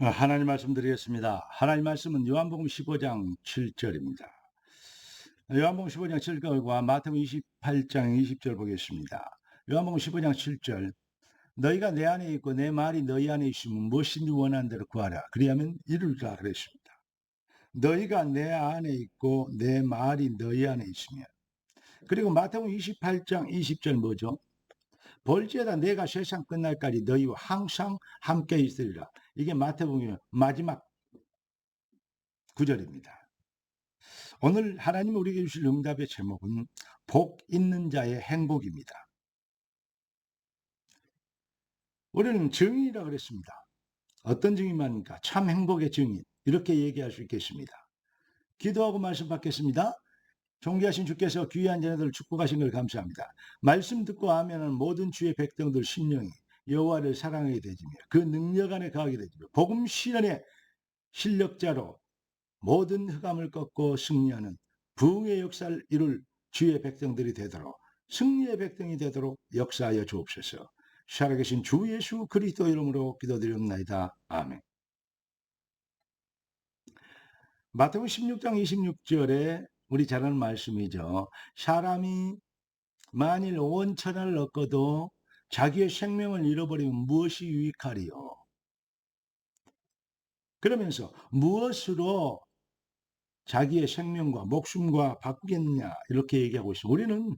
하나님 말씀 드리겠습니다. 하나님 말씀은 요한복음 15장 7절입니다. 요한복음 15장 7절과 마태복음 28장 20절 보겠습니다. 요한복음 15장 7절 너희가 내 안에 있고 내 말이 너희 안에 있으면 무엇인지 원하는 대로 구하라. 그리하면 이루리라 그랬습니다. 너희가 내 안에 있고 내 말이 너희 안에 있으면. 그리고 마태복음 28장 20절 뭐죠? 볼지어다 내가 세상 끝날까지 너희와 항상 함께 있으리라. 이게 마태복음의 마지막 구절입니다. 오늘 하나님 우리에게 주실 응답의 제목은 복 있는 자의 행복입니다. 우리는 증인이라 그랬습니다. 어떤 증인입니까? 참 행복의 증인. 이렇게 얘기할 수 있겠습니다. 기도하고 말씀 받겠습니다. 존귀하신 주께서 귀한 자녀들을 축복하신 걸 감사합니다. 말씀 듣고 하면은 모든 주의 백성들 심령이 여호와를 사랑하게 되지며 그 능력 안에 거하게 되지며 복음 실현의 실력자로 모든 흑암을 꺾고 승리하는 부흥의 역사를 이룰 주의 백성들이 되도록 승리의 백성이 되도록 역사하여 주옵소서. 살아계신 주 예수 그리스도 이름으로 기도드리옵나이다. 아멘. 마태복음 16장 26절에 우리 잘 아는 말씀이죠. 사람이 만일 온 천하를 얻고도 자기의 생명을 잃어버리면 무엇이 유익하리요? 그러면서 무엇으로 자기의 생명과 목숨과 바꾸겠느냐 이렇게 얘기하고 있습니다. 우리는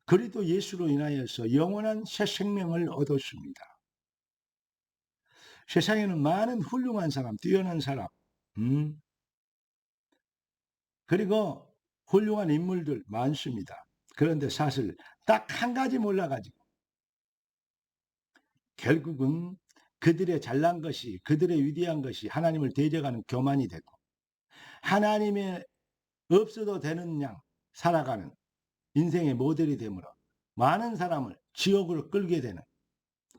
그리스도 예수로 인하여서 영원한 새 생명을 얻었습니다. 세상에는 많은 훌륭한 사람, 뛰어난 사람, 그리고 훌륭한 인물들 많습니다. 그런데 사실 딱 한 가지 몰라가지고 결국은 그들의 잘난 것이, 그들의 위대한 것이 하나님을 대적하는 교만이 되고 하나님의 없어도 되는 양 살아가는 인생의 모델이 되므로 많은 사람을 지옥으로 끌게 되는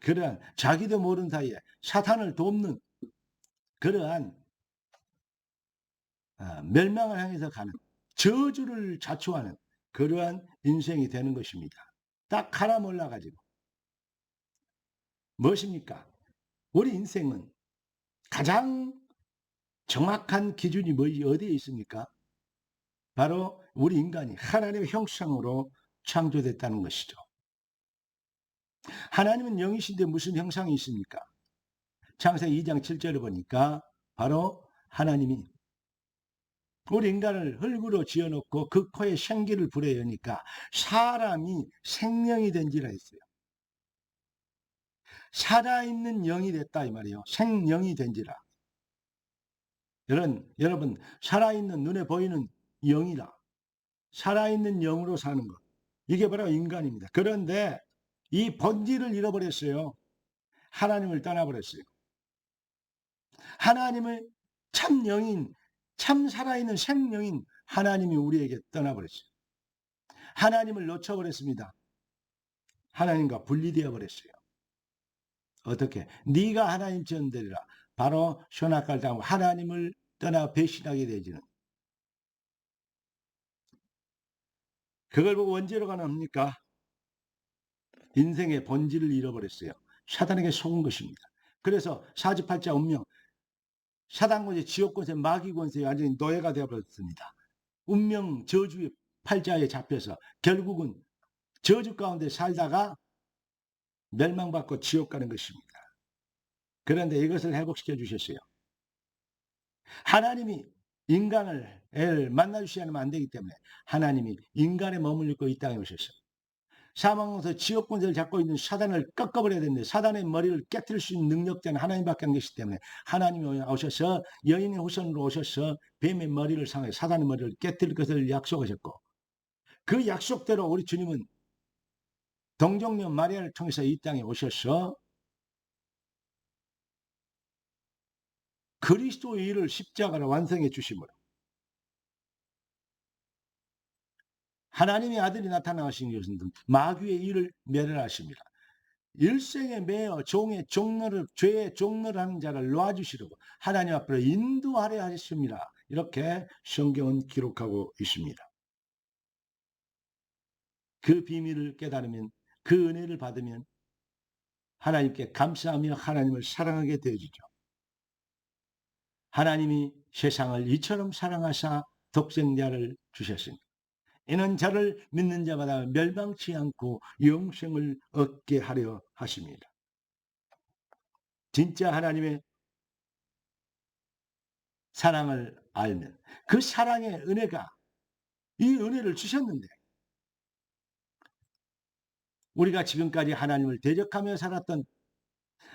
그러한 자기도 모르는 사이에 사탄을 돕는 그러한 멸망을 향해서 가는 저주를 자초하는 그러한 인생이 되는 것입니다. 딱 하나 몰라가지고 무엇입니까? 우리 인생은 가장 정확한 기준이 어디에 있습니까? 바로 우리 인간이 하나님의 형상으로 창조됐다는 것이죠. 하나님은 영이신데 무슨 형상이 있습니까? 창세기 2장 7절에 보니까 바로 하나님이 우리 인간을 흙으로 지어놓고 그 코에 생기를 불어여니까 사람이 생명이 된지라 했어요. 살아있는 영이 됐다 이 말이에요. 생명이 된지라. 여러분 살아있는 눈에 보이는 영이라. 살아있는 영으로 사는 것. 이게 바로 인간입니다. 그런데 이 본질을 잃어버렸어요. 하나님을 떠나버렸어요. 하나님을 참 영인, 참 살아있는 생명인 하나님이 우리에게 떠나버렸어요. 하나님을 놓쳐버렸습니다. 하나님과 분리되어 버렸어요. 어떻게? 네가 하나님 전되리라. 바로 선악과를 당하고 하나님을 떠나 배신하게 되지는. 그걸 보고 원죄로 가능합니까? 인생의 본질을 잃어버렸어요. 사단에게 속은 것입니다. 그래서 사주팔자 운명, 사단 권세, 지옥 권세, 마귀 권세에 완전히 노예가 되어버렸습니다. 운명 저주의 팔자에 잡혀서 결국은 저주 가운데 살다가 멸망받고 지옥 가는 것입니다. 그런데 이것을 회복시켜 주셨어요. 하나님이 인간을 만나주시 않으면 안 되기 때문에 하나님이 인간에 머물고 이 땅에 오셨어요. 사망에서 지옥 권세를 잡고 있는 사단을 꺾어버려야 되는데 사단의 머리를 깨뜨릴 수 있는 능력자는 하나님밖에 안 계시기 때문에 하나님이 오셔서 여인의 후손으로 오셔서 뱀의 머리를 상해 사단의 머리를 깨뜨릴 것을 약속하셨고 그 약속대로 우리 주님은 동정녀 마리아를 통해서 이 땅에 오셔서 그리스도의 일을 십자가로 완성해 주심으로 하나님의 아들이 나타나신 것은 마귀의 일을 멸하십니다. 일생에 매어 종의 종로를 죄의 종로를 하는 자를 놓아주시려고 하나님 앞으로 인도하려 하셨습니다. 이렇게 성경은 기록하고 있습니다. 그 비밀을 깨달으면 그 은혜를 받으면 하나님께 감사하며 하나님을 사랑하게 되어지죠. 하나님이 세상을 이처럼 사랑하사 독생자를 주셨으니 이는 저를 믿는 자마다 멸망치 않고 영생을 얻게 하려 하십니다. 진짜 하나님의 사랑을 알면 그 사랑의 은혜가 이 은혜를 주셨는데 우리가 지금까지 하나님을 대적하며 살았던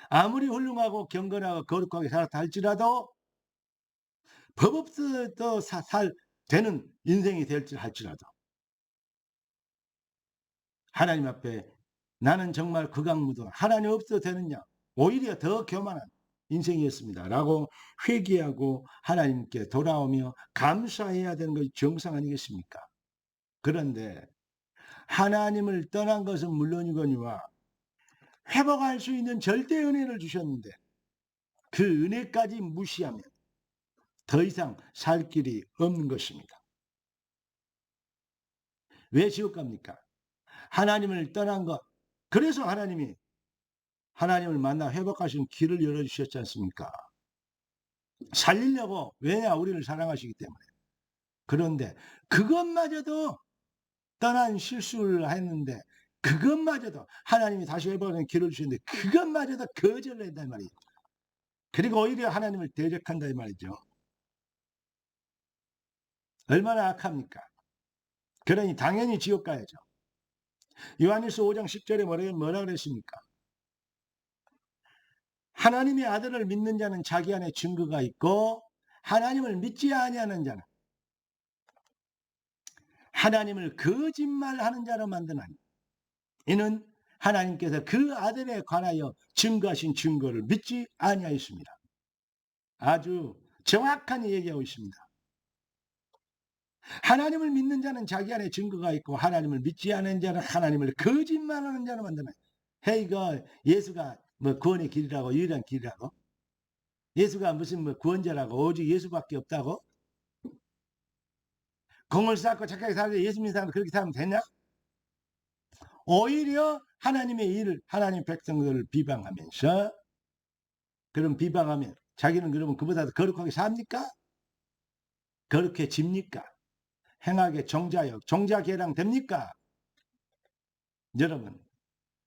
아무리 훌륭하고 경건하고 거룩하게 살았다 할지라도 법 없어도 되는 인생이 될지 할지라도 하나님 앞에 나는 정말 극악무도 하나님 없어도 되느냐 오히려 더 교만한 인생이었습니다 라고 회개하고 하나님께 돌아오며 감사해야 되는 것이 정상 아니겠습니까? 그런데 하나님을 떠난 것은 물론이거니와 회복할 수 있는 절대 은혜를 주셨는데 그 은혜까지 무시하면 더 이상 살 길이 없는 것입니다. 왜 지옥 갑니까? 하나님을 떠난 것. 그래서 하나님이 하나님을 만나 회복하시는 길을 열어주셨지 않습니까? 살리려고. 왜냐? 우리를 사랑하시기 때문에. 그런데 그것마저도 떠난 실수를 했는데 그것마저도 하나님이 다시 회복하는 길을 주셨는데 그것마저도 거절을 했단 말이에요. 그리고 오히려 하나님을 대적한다 이 말이죠. 얼마나 악합니까? 그러니 당연히 지옥 가야죠. 요한일서 5장 10절에 뭐라 그랬습니까? 하나님의 아들을 믿는 자는 자기 안에 증거가 있고 하나님을 믿지 아니하는 자는 하나님을 거짓말하는 자로 만드나니 이는 하나님께서 그 아들에 관하여 증거하신 증거를 믿지 아니하였습니다. 아주 정확한 얘기하고 있습니다. 하나님을 믿는 자는 자기 안에 증거가 있고 하나님을 믿지 않는 자는 하나님을 거짓말하는 자로 만드나니 이거 예수가 뭐 구원의 길이라고 유일한 길이라고 예수가 무슨 뭐 구원자라고 오직 예수밖에 없다고 공을 쌓고 착하게 살는데 예수 믿는 사람이 그렇게 살면 되냐? 오히려 하나님의 일을 하나님 백성들을 비방하면서 그럼 비방하면 자기는 그러면 그보다 더 거룩하게 삽니까? 거룩해집니까? 행하게 종자계량 됩니까? 여러분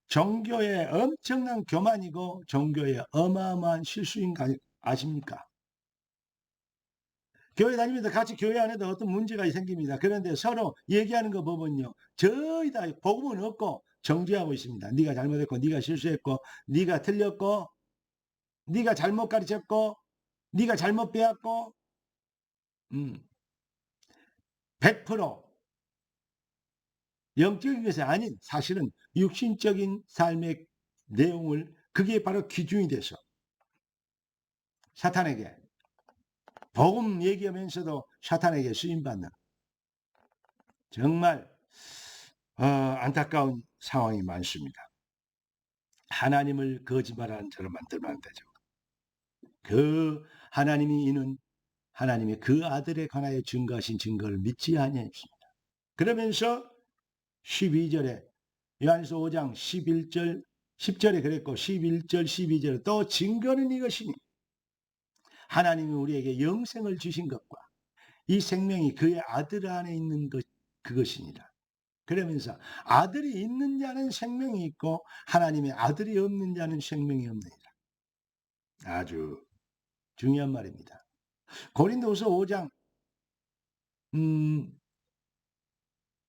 종교의 엄청난 교만이고 종교의 어마어마한 실수인 거 아십니까? 교회 다니면서 같이 교회 안에도 어떤 문제가 생깁니다. 그런데 서로 얘기하는 거 보면요. 저희 다 복음은 없고 정죄하고 있습니다. 네가 잘못했고 네가 실수했고 네가 틀렸고 네가 잘못 가르쳤고 네가 잘못 배웠고 100% 영적인 것이 아닌 사실은 육신적인 삶의 내용을 그게 바로 기준이 돼서 사탄에게 복음 얘기하면서도 사탄에게 쓰임받는 정말 안타까운 상황이 많습니다. 하나님을 거짓말하는 자로 만들면 안 되죠. 그 하나님이 이는 하나님이 그 아들에 관하여 증거하신 증거를 믿지 아니하였습니다. 그러면서 12절에 요한일서 5장 11절 10절에 그랬고 11절 12절에 또 증거는 이것이니 하나님이 우리에게 영생을 주신 것과 이 생명이 그의 아들 안에 있는 것 그것이니라. 그러면서 아들이 있는 자는 생명이 있고 하나님의 아들이 없는 자는 생명이 없느니라. 아주 중요한 말입니다. 고린도후서 5장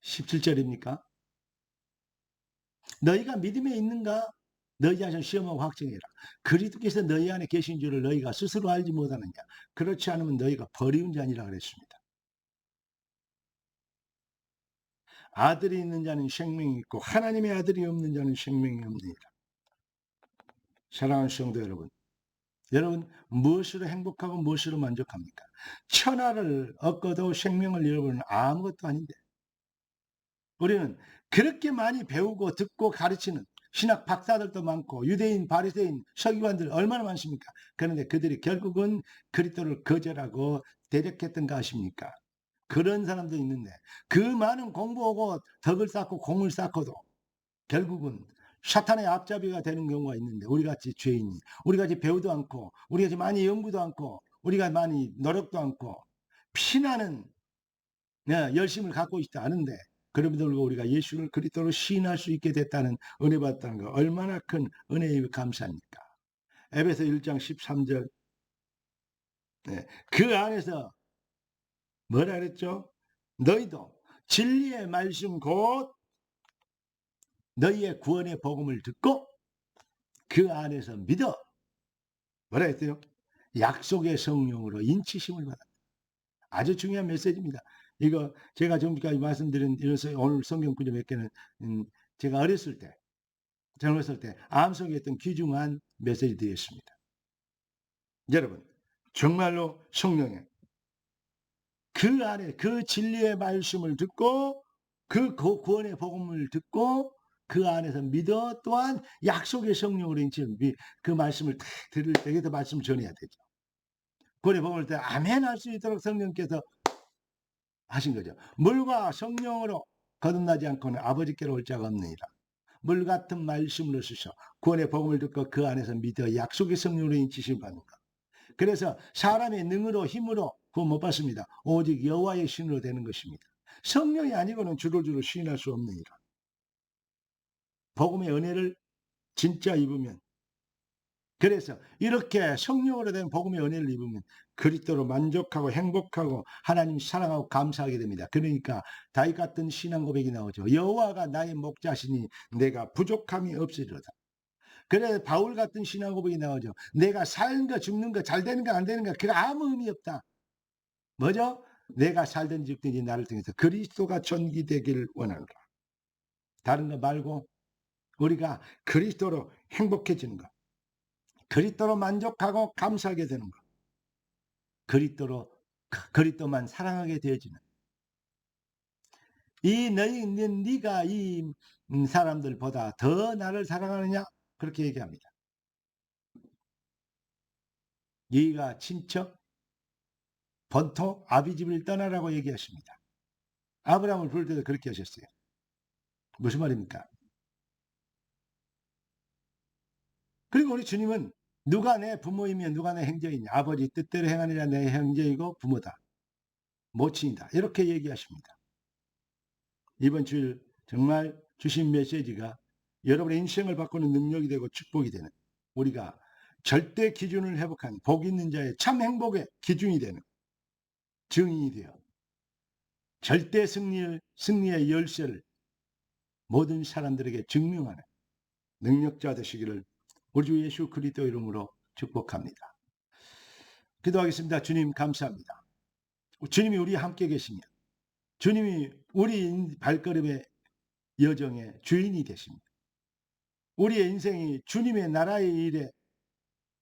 17절입니까? 너희가 믿음에 있는가? 너희 자신 시험하고 확증해라. 그리스도께서 너희 안에 계신 줄을 너희가 스스로 알지 못하느냐? 그렇지 않으면 너희가 버리운 자니라 그랬습니다. 아들이 있는 자는 생명이 있고 하나님의 아들이 없는 자는 생명이 없느니라. 사랑하는 성도 여러분, 여러분 무엇으로 행복하고 무엇으로 만족합니까? 천하를 얻고도 생명을 잃어버리는 아무것도 아닌데 우리는 그렇게 많이 배우고 듣고 가르치는 신학 박사들도 많고 유대인, 바리새인, 서기관들 얼마나 많습니까? 그런데 그들이 결국은 그리스도를 거절하고 대적했던 거 아십니까? 그런 사람도 있는데 그 많은 공부하고 덕을 쌓고 공을 쌓고도 결국은 사탄의 앞잡이가 되는 경우가 있는데 우리같이 죄인이 우리같이 배우도 않고 우리같이 많이 연구도 않고 우리가 많이 노력도 않고 피나는 열심을 갖고 있지 않은데 그럼에도 불구하고 우리가 예수를 그리스도로 시인할 수 있게 됐다는 은혜 받다는 거 얼마나 큰 은혜의 감사입니까? 에베소 1장 13절 그 안에서 뭐라 그랬죠? 너희도 진리의 말씀 곧 너희의 구원의 복음을 듣고 그 안에서 믿어 뭐라 했어요? 약속의 성령으로 인치심을 받았다. 아주 중요한 메시지입니다. 이거 제가 지금까지 말씀드린 오늘 성경 구절 몇 개는 제가 어렸을 때 젊었을 때 암송에 했던 귀중한 메시지들이었습니다. 여러분 정말로 성령의 그 안에 그 진리의 말씀을 듣고 그 구원의 복음을 듣고 그 안에서 믿어 또한 약속의 성령으로 인치는 그 말씀을 딱 들을 때 그 말씀을 전해야 되죠. 구원의 복음을 때 아멘 할 수 있도록 성령께서 하신 거죠. 물과 성령으로 거듭나지 않고는 아버지께로 올 자가 없느니라. 물 같은 말씀으로 쓰셔 구원의 복음을 듣고 그 안에서 믿어 약속의 성령으로 인치심을 받는 것. 그래서 사람의 능으로 힘으로 그거 못 받습니다. 오직 여호와의 신으로 되는 것입니다. 성령이 아니고는 주를 시인할 수 없느니라. 복음의 은혜를 진짜 입으면 그래서 이렇게 성령으로 된 복음의 은혜를 입으면 그리스도로 만족하고 행복하고 하나님 사랑하고 감사하게 됩니다. 그러니까 다윗 같은 신앙 고백이 나오죠. 여호와가 나의 목자시니 내가 부족함이 없으리로다. 그래 바울 같은 신앙 고백이 나오죠. 내가 사는 거 죽는 거 잘 되는 거 안 되는 거 그거 아무 의미 없다. 뭐죠? 내가 살든지 죽든지 나를 통해서 그리스도가 존귀되기를 원하노라. 다른 거 말고 우리가 그리스도로 행복해지는 것, 그리스도로 만족하고 감사하게 되는 것, 그리스도만 사랑하게 되어지는 이 네가 이 사람들보다 더 나를 사랑하느냐 그렇게 얘기합니다. 네가 친척, 본토, 아비집을 떠나라고 얘기하십니다. 아브라함을 부를 때도 그렇게 하셨어요. 무슨 말입니까? 그리고 우리 주님은 누가 내 부모이며 누가 내 형제이냐 아버지 뜻대로 행하느냐 내 형제이고 부모다 모친이다 이렇게 얘기하십니다. 이번 주일 정말 주신 메시지가 여러분의 인생을 바꾸는 능력이 되고 축복이 되는 우리가 절대 기준을 회복한 복 있는 자의 참 행복의 기준이 되는 증인이 되어 절대 승리의 열쇠를 모든 사람들에게 증명하는 능력자 되시기를 우리 주 예수 그리스도 이름으로 축복합니다. 기도하겠습니다. 주님 감사합니다. 주님이 우리 함께 계시며 주님이 우리 발걸음의 여정의 주인이 되십니다. 우리의 인생이 주님의 나라의 일에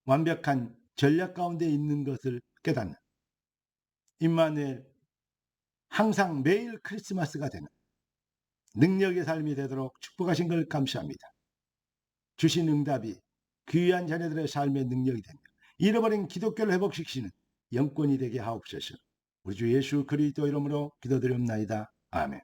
완벽한 전략 가운데 있는 것을 깨닫는 임마누엘 항상 매일 크리스마스가 되는 능력의 삶이 되도록 축복하신 걸 감사합니다. 주신 응답이 귀한 자녀들의 삶의 능력이 되며 잃어버린 기독교를 회복시키는 영권이 되게 하옵소서. 우리 주 예수 그리스도 이름으로 기도드립나이다. 아멘.